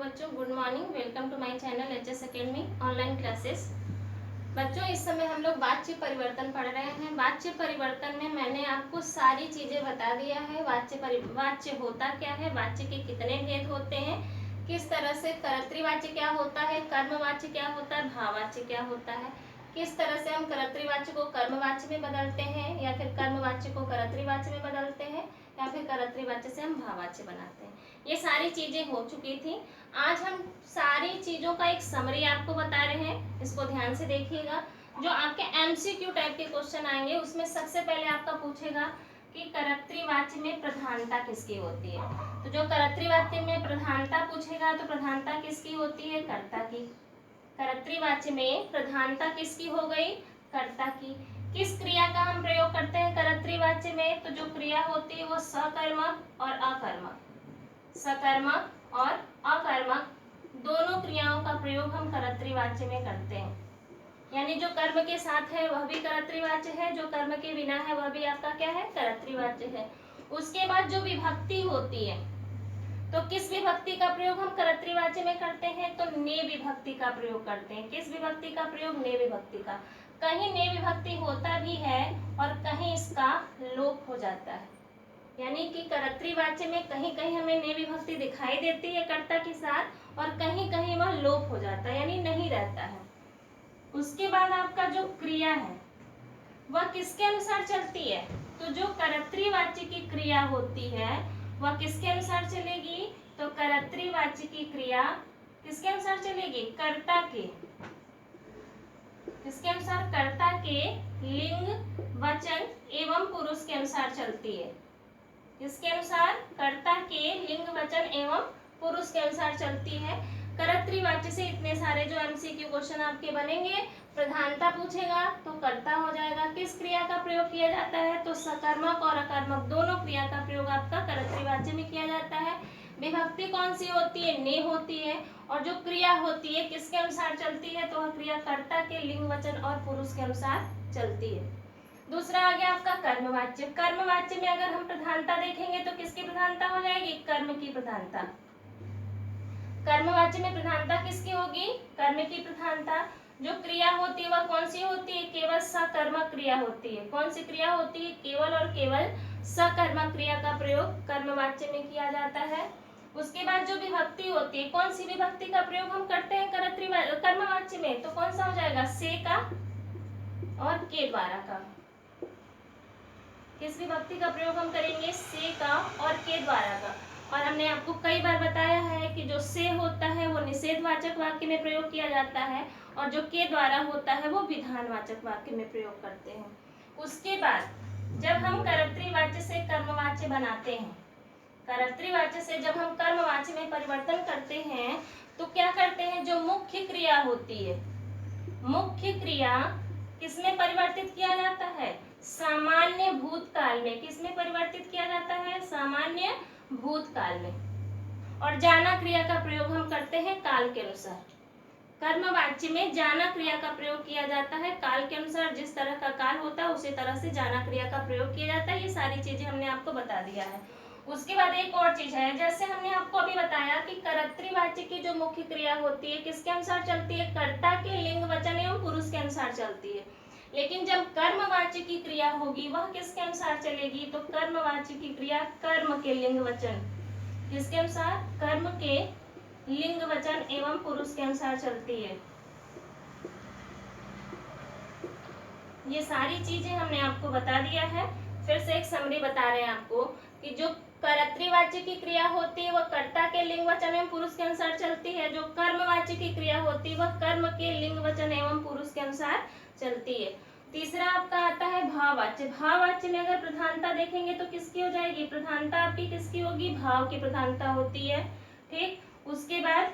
बच्चों, good morning. Welcome to my channel HS academy online classes. बच्चों, इस समय हम लोग वाच्य परिवर्तन पढ़ रहे हैं। वाच्य परिवर्तन में मैंने आपको सारी चीजें बता दिया है। वाच्य होता क्या है, वाच्य के कितने भेद होते हैं, किस तरह से कर्तृवाच्य क्या होता है, कर्मवाच्य क्या होता है, भाववाच्य क्या होता है, किस तरह से हम कर्तृवाच्य को कर्मवाच्य में बदलते हैं या फिर कर्मवाच्य को कर्तृवाच्य में बदलते हैं या फिर कर्तृवाच्य से हम भाववाच्य बनाते हैं। ये सारी चीजें हो चुकी थी। आज हम सारी चीजों का एक समरी आपको बता रहे हैं, इसको ध्यान से देखिएगा। जो आपके एमसीक्यू टाइप के क्वेश्चन आएंगे उसमें सबसे पहले आपका पूछेगा कि कर्तृवाच्य में प्रधानता किसकी होती है। तो जो कर्तृवाच्य में प्रधानता पूछेगा तो प्रधानता किसकी होती है, कर्ता की। कर्तृवाच्य में प्रधानता किसकी हो गई, कर्ता की। किस क्रिया का हम प्रयोग करते हैं कर्तृवाच्य में, तो जो क्रिया होती है वो सकर्मक और अकर्मक, सकर्मक और अकर्मक दोनों क्रियाओं का प्रयोग हम कर्तृवाच्य में करते हैं। यानी जो कर्म के साथ है वह भी कर्तृवाच्य है, जो कर्म के बिना है वह भी आपका क्या है, कर्तृवाच्य है। उसके बाद जो विभक्ति होती है, तो किस विभक्ति का प्रयोग हम कर्तृवाच्य में करते हैं, तो ने विभक्ति का प्रयोग करते हैं। किस विभक्ति का प्रयोग, ने विभक्ति का। कहीं ने विभक्ति होता भी है और कहीं इसका लोप हो जाता है। यानी कि कर्तृवाच्य में कहीं कहीं हमें ने विभक्ति दिखाई देती है कर्ता के साथ और कहीं कहीं वह लोप हो जाता है, यानी नहीं रहता है। उसके बाद आपका जो क्रिया है वह किसके अनुसार चलती है, तो जो कर्तृवाच्य की क्रिया होती है वह किसके अनुसार चलेगी, तो कर्तृवाच्य की क्रिया किसके अनुसार चलेगी, कर्ता के। किसके अनुसार, कर्ता के लिंग, वचन एवं पुरुष के अनुसार चलती है। किसके अनुसार, कर्ता के लिंग, वचन एवं पुरुष के अनुसार चलती है। कर्तृवाच्य से इतने सारे जो एमसीक्यू क्वेश्चन आपके बनेंगे, प्रधानता पूछेगा तो कर्ता हो जाएगा। किस क्रिया का प्रयोग किया जाता है, तो सकर्मक और अकर्मक दोनों क्रिया का प्रयोग आपका कर्तृवाच्य में किया जाता है। विभक्ति कौन सी होती है, ने होती है। और जो क्रिया होती है किसके अनुसार चलती है, तो वह क्रिया कर्ता के लिंग, वचन और पुरुष के अनुसार चलती है। दूसरा आ गया आपका कर्मवाच्य। कर्मवाच्य में अगर हम प्रधानता देखेंगे तो किसकी प्रधानता हो जाएगी, कर्म की प्रधानता। कर्मवाच्य में प्रधानता किसकी होगी, कर्म की प्रधानता। जो क्रिया होती है वह कौन सी होती है, केवल सकर्मक क्रिया होती है। कौन सी क्रिया होती है, केवल और केवल सकर्मक क्रिया का प्रयोग कर्मवाच्य में किया जाता है। उसके बाद जो विभक्ति होती है, कौन सी विभक्ति का प्रयोग हम करते हैं कर्मवाच्य में, तो कौन सा हो जाएगा, से का और के द्वारा का। किस विभक्ति का प्रयोग हम करेंगे, से का और के द्वारा का। और हमने आपको कई बार बताया है कि जो से होता है वो निषेधवाचक वाक्य में प्रयोग किया जाता है और जो के द्वारा होता है वो विधानवाचक वाक्य में प्रयोग करते हैं। उसके बाद जब हम कर्तृवाच्य से कर्मवाच्य बनाते हैं, कर्तृवाच्य से जब हम कर्मवाच्य में परिवर्तन करते हैं तो क्या करते हैं, जो मुख्य क्रिया होती है, मुख्य क्रिया किसमें परिवर्तित किया जाता है, सामान्य भूतकाल में। किसमें परिवर्तित किया जाता है, सामान्य भूतकाल में। और जाना क्रिया का प्रयोग हम करते हैं काल के अनुसार। कर्मवाच्य में जाना क्रिया का प्रयोग किया जाता है काल के अनुसार। जिस तरह का काल होता है उसी तरह से जाना क्रिया का प्रयोग किया जाता है। ये सारी चीजें हमने आपको बता दिया है। उसके बाद एक और चीज है, जैसे हमने आपको अभी बताया कि कर्तृवाच्य की जो मुख्य क्रिया होती है किसके अनुसार चलती है, कर्ता के लिंग, वचन एवं पुरुष के अनुसार चलती है। लेकिन जब कर्मवाच्य की क्रिया होगी वह किसके अनुसार चलेगी, तो कर्मवाच्य की क्रिया कर्म के लिंग, वचन किसके अनुसार, कर्म के लिंग, वचन एवं पुरुष के अनुसार चलती है। ये सारी चीजें हमने आपको बता दिया है। फिर से एक समरी बता रहे हैं आपको कि जो कर्तृवाच्य की क्रिया होती है वह कर्ता के लिंग, वचन एवं पुरुष के अनुसार चलती है। जो कर्मवाच्य की क्रिया होती है वह कर्म के लिंग, वचन एवं पुरुष के अनुसार चलती है। तीसरा आपका आता है भाववाच्य। भाववाच्य में अगर प्रधानता देखेंगे तो किसकी हो जाएगी, प्रधानता आपकी किसकी होगी, भाव की प्रधानता होती है। ठीक, उसके बाद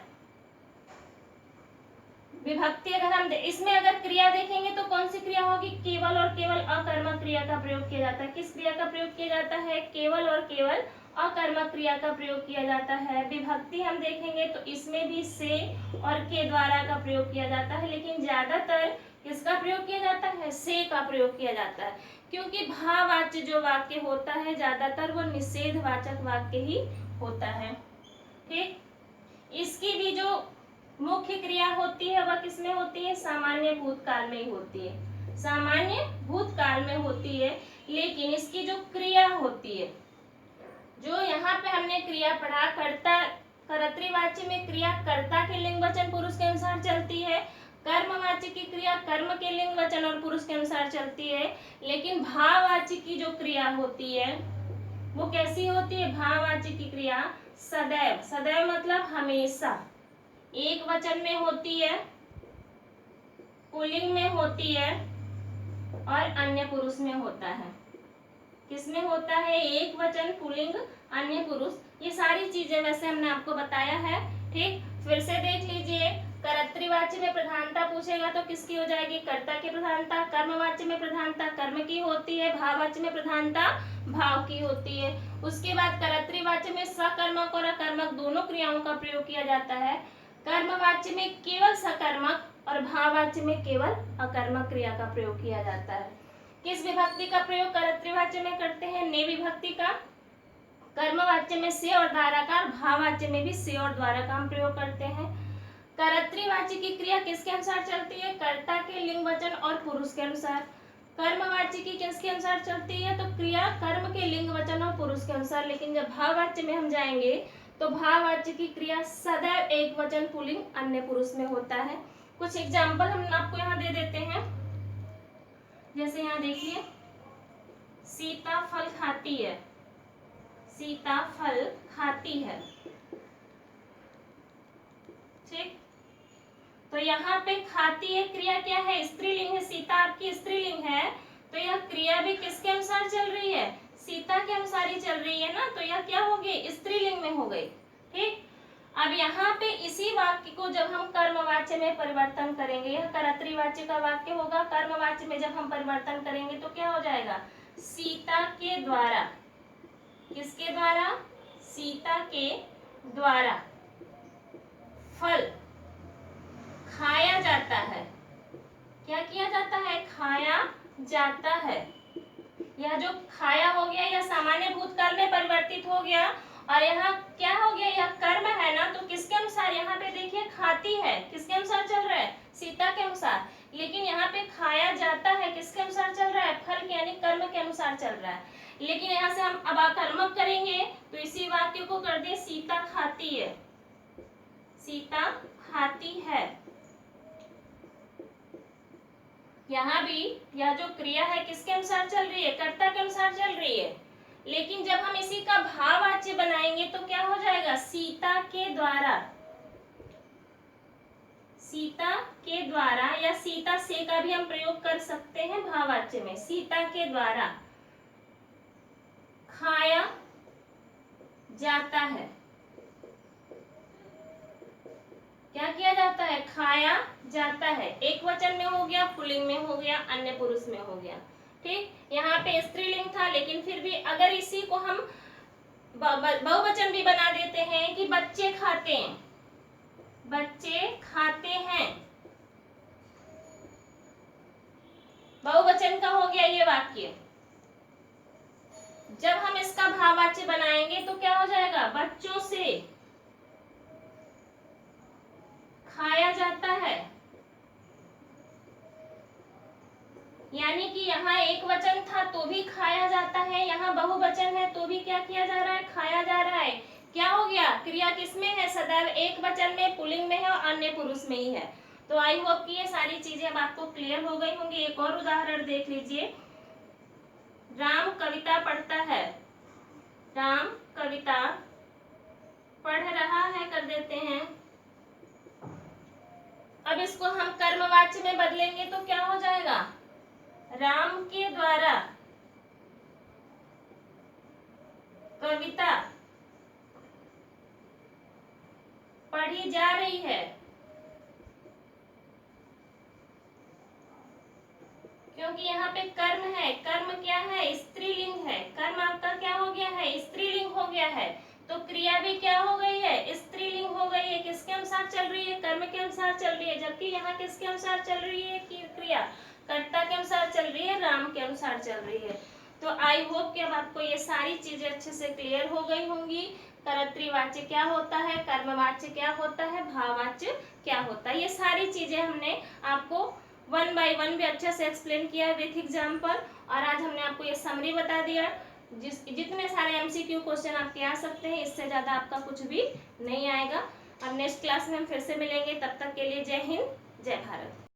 विभक्ति अगर हम इसमें अगर क्रिया देखेंगे तो कौन सी क्रिया होगी, केवल और केवल अकर्मक क्रिया का प्रयोग किया जाता है। किस क्रिया का प्रयोग किया जाता है, केवल और केवल अकर्मक क्रिया का प्रयोग किया जाता है। विभक्ति हम देखेंगे तो इसमें भी से और के द्वारा का प्रयोग किया जाता है, लेकिन ज्यादातर किसका प्रयोग किया जाता है, से का प्रयोग किया जाता है। क्योंकि भाववाच्य जो वाक्य होता है ज्यादातर वो निषेधवाचक वाक्य ही होता है। ठीक, इसकी भी मुख्य क्रिया होती है वह किसमें होती है? सामान्य भूतकाल में ही होती है, सामान्य भूतकाल में होती है। लेकिन इसकी जो क्रिया होती है, जो यहाँ पे हमने क्रिया पढ़ा, कर्ता कर्तृवाच्य में क्रिया कर्ता के लिंग वचन पुरुष के अनुसार चलती है, कर्मवाच्य की क्रिया कर्म के लिंग वचन और पुरुष के अनुसार चलती है। लेकिन भाववाच्य की जो क्रिया होती है वो कैसी होती है? भाववाच्य की क्रिया सदैव, सदैव मतलब हमेशा, एक वचन में होती है, पुल्लिंग में होती है और अन्य पुरुष में होता है। किसमें होता है? एक वचन, पुल्लिंग, अन्य पुरुष। ये सारी चीजें वैसे हमने आपको बताया है। ठीक, फिर से देख लीजिए। कर्तृवाच्य में प्रधानता पूछेगा तो किसकी हो जाएगी? कर्ता की प्रधानता। कर्मवाच्य में प्रधानता कर्म की होती है। भाववाच्य में प्रधानता भाव की होती है। उसके बाद कर्तृवाच्य में सकर्मक और अकर्मक दोनों क्रियाओं का प्रयोग किया जाता है। कर्मवाच्य में केवल सकर्मक और भाववाच्य में केवल अकर्मक क्रिया का प्रयोग किया जाता है। किस विभक्ति का प्रयोग कर्तृवाच्य में करते हैं? ने विभक्ति का। कर्मवाच्य में से और द्वारा का, भाववाच्य में भी से और द्वारा का हम प्रयोग करते हैं। कर्तृवाच्य की क्रिया किसके अनुसार चलती है? कर्ता के लिंग वचन और पुरुष के अनुसार। कर्मवाच्य की किसके अनुसार चलती है? तो क्रिया कर्म के लिंग वचन और पुरुष के अनुसार। लेकिन जब भाववाच्य में हम जाएंगे तो भाववाच्य की क्रिया सदैव एक वचन, पुल्लिंग, अन्य पुरुष में होता है। कुछ एग्जाम्पल हम आपको यहाँ दे देते हैं। जैसे यहाँ देखिए, सीता फल खाती है, सीता फल खाती है। ठीक, तो यहाँ पे खाती है क्रिया क्या है? स्त्रीलिंग है। सीता आपकी स्त्रीलिंग है तो यह क्रिया भी किसके अनुसार चल रही है? सीता के अनुसार ही चल रही है ना, तो यह क्या हो गई? स्त्रीलिंग में हो गई। ठीक, अब यहाँ पे इसी वाक्य को जब हम कर्मवाच्य में परिवर्तन करेंगे, यह कर्तृवाच्य का वाक्य होगा, कर्मवाच्य में जब हम परिवर्तन करेंगे तो क्या हो जाएगा? सीता के द्वारा, किसके द्वारा? सीता के द्वारा फल खाया जाता है। क्या किया जाता है? खाया जाता है। यह जो खाया हो गया यह सामान्य भूतकाल में परिवर्तित हो गया और यहाँ क्या हो गया? यह कर्म है ना, तो किसके अनुसार? यहाँ पे देखिए खाती है किसके अनुसार चल रहा है? सीता के अनुसार। लेकिन यहाँ पे खाया जाता है किसके अनुसार चल रहा है? फल के यानी कर्म के अनुसार चल रहा है। लेकिन यहाँ से हम अब अकर्मक करेंगे तो इसी वाक्य को कर दे सीता खाती है, सीता खाती है। यहाँ भी यह जो क्रिया है किसके अनुसार चल रही है? कर्ता के अनुसार चल रही है। लेकिन जब हम इसी का भाववाच्य बनाएंगे तो क्या हो जाएगा? सीता के द्वारा, सीता के द्वारा या सीता से का भी हम प्रयोग कर सकते हैं भाववाच्य में। सीता के द्वारा खाया जाता है। क्या किया जाता है? खाया जाता है। एक वचन में हो गया, पुल्लिंग में हो गया, अन्य पुरुष में हो गया। ठीक, यहाँ पे स्त्रीलिंग था लेकिन फिर भी अगर इसी को हम बहुवचन भी बना देते हैं कि बच्चे खाते हैं, बच्चे खाते हैं, बहुवचन का हो गया ये वाक्य। जब हम इसका भाववाच्य बनाएंगे तो क्या हो जाएगा? बच्चों से खाया जाता है। यानी कि यहाँ एक वचन था तो भी खाया जाता है, यहाँ बहुवचन है तो भी क्या किया जा रहा है? खाया जा रहा है। क्या हो गया? क्रिया किसमें है? सदैव एक वचन में, पुल्लिंग में है और अन्य पुरुष में ही है। तो आई होप कि ये सारी चीजें अब आपको क्लियर हो गई होंगी। एक और उदाहरण देख लीजिए। राम कविता पढ़ता है, राम कविता पढ़ रहा है कर देते हैं। अब इसको हम कर्मवाच्य में बदलेंगे तो क्या हो जाएगा? राम के द्वारा कविता पढ़ी जा रही है। क्योंकि यहाँ पे कर्म है, कर्म क्या है? स्त्रीलिंग है। कर्म आपका क्या हो गया है? स्त्रीलिंग हो गया है। तो क्रिया भी क्या हो गई है? स्त्रीलिंग हो गई है। किसके अनुसार चल रही है? कर्म के अनुसार चल रही है। जबकि यहाँ किसके अनुसार चल रही है? क्रिया कर्ता के अनुसार चल रही है, राम के अनुसार चल रही है। तो आई होप कि अब आपको ये सारी चीजें अच्छे से क्लियर हो गई होंगी। कर्तृवाच्य क्या होता है, कर्मवाच्य क्या होता है, भाववाच्य क्या होता है। ये सारी चीजें हमने आपको 1 बाय 1 भी अच्छे से एक्सप्लेन किया विथ एग्जाम्पल। और आज हमने आपको ये समरी बता दिया। जितने सारे MCQ क्वेश्चन आपके आ सकते हैं, इससे ज्यादा आपका कुछ भी नहीं आएगा। अब नेक्स्ट क्लास में हम फिर से मिलेंगे, तब तक के लिए जय हिंद, जय भारत।